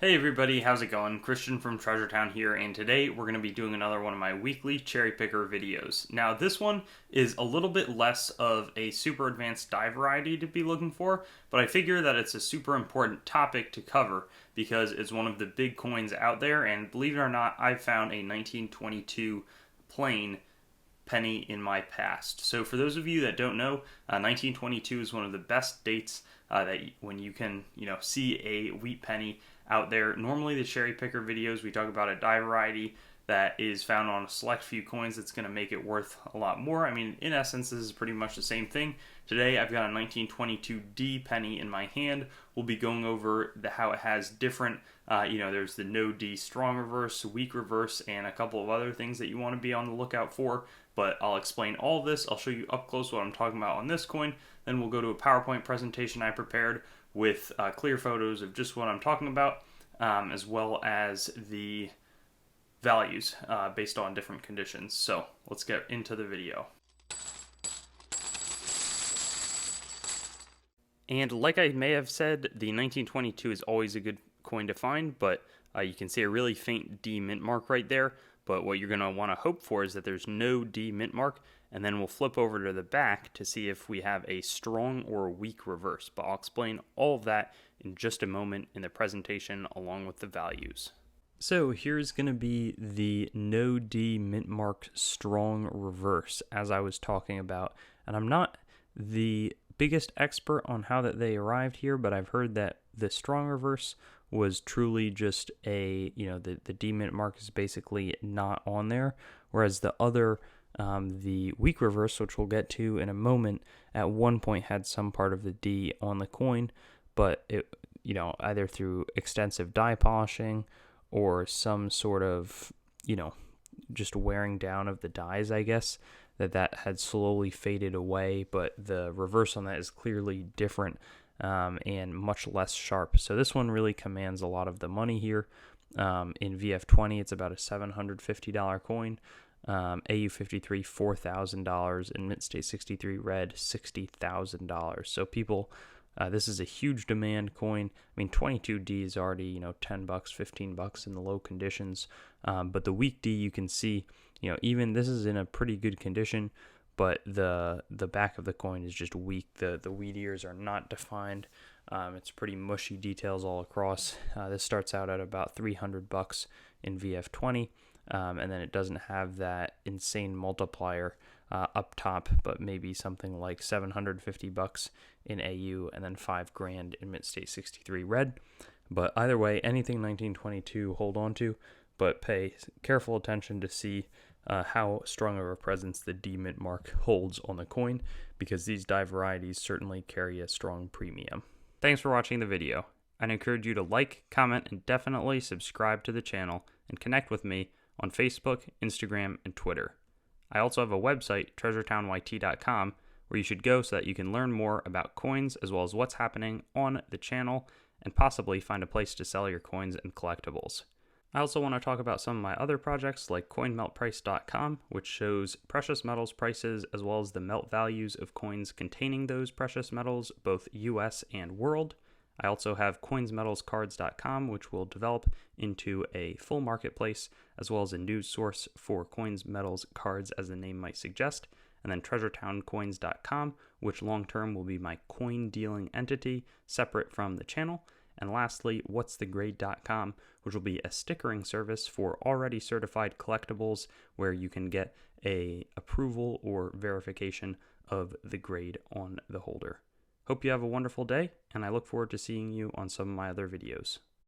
Hey everybody, how's it going? Christian from Treasure Town here, and today we're going to be doing another one of my weekly cherry picker videos. Now this one is a little bit less of a super advanced die variety to be looking for, but I figure that it's a super important topic to cover because it's one of the big coins out there, and believe it or not, I found a 1922 plain penny in my past. So for those of you that don't know, 1922 is one of the best dates that when you can, see a wheat penny out there. Normally the cherry picker videos, we talk about a die variety that is found on a select few coins that's going to make it worth a lot more. I mean, in essence, this is pretty much the same thing. Today, I've got a 1922D penny in my hand. We'll be going over how it has different, there's the no D strong reverse, weak reverse, and a couple of other things that you want to be on the lookout for. But I'll explain all of this. I'll show you up close what I'm talking about on this coin. Then we'll go to a PowerPoint presentation I prepared with clear photos of just what I'm talking about, as well as the values based on different conditions. So let's get into the video. And like I may have said, the 1922 is always a good coin to find, but you can see a really faint D mint mark right there. But what you're going to want to hope for is that there's no D mint mark, and then we'll flip over to the back to see if we have a strong or a weak reverse. But I'll explain all of that in just a moment in the presentation along with the values. So here's going to be the no D mint mark strong reverse as I was talking about. And I'm not the biggest expert on how that they arrived here, but I've heard that the strong reverse was truly just the D mint mark is basically not on there, whereas the other, the weak reverse, which we'll get to in a moment, at one point had some part of the D on the coin, but it, either through extensive die polishing or some sort of, just wearing down of the dies, I guess, that had slowly faded away, but the reverse on that is clearly different and much less sharp. So this one really commands a lot of the money here. In VF20, it's about a $750 coin. AU53, $4,000, and Mint State 63 Red, $60,000. So people, this is a huge demand coin. I mean, 22D is already, $10, $15 in the low conditions. But the weak D, you can see, even this is in a pretty good condition, but the back of the coin is just weak. The wheat ears are not defined. It's pretty mushy details all across. This starts out at about $300 in VF20, and then it doesn't have that insane multiplier up top, but maybe something like $750 in AU, and then $5,000 in Mint State 63 Red. But either way, anything 1922, hold on to, but pay careful attention to see how strong of a presence the D mint mark holds on the coin, because these die varieties certainly carry a strong premium. Thanks for watching the video. I'd encourage you to like, comment, and definitely subscribe to the channel and connect with me on Facebook, Instagram, and Twitter. I also have a website, treasuretownYT.com, where you should go so that you can learn more about coins as well as what's happening on the channel and possibly find a place to sell your coins and collectibles. I also want to talk about some of my other projects like coinmeltprice.com, which shows precious metals prices as well as the melt values of coins containing those precious metals, both US and world. I also have coinsmetalscards.com, which will develop into a full marketplace as well as a news source for coins, metals, cards, as the name might suggest. And then treasuretowncoins.com, which long-term will be my coin dealing entity separate from the channel. And lastly, whatsthegrade.com, which will be a stickering service for already certified collectibles where you can get a approval or verification of the grade on the holder. Hope you have a wonderful day, and I look forward to seeing you on some of my other videos.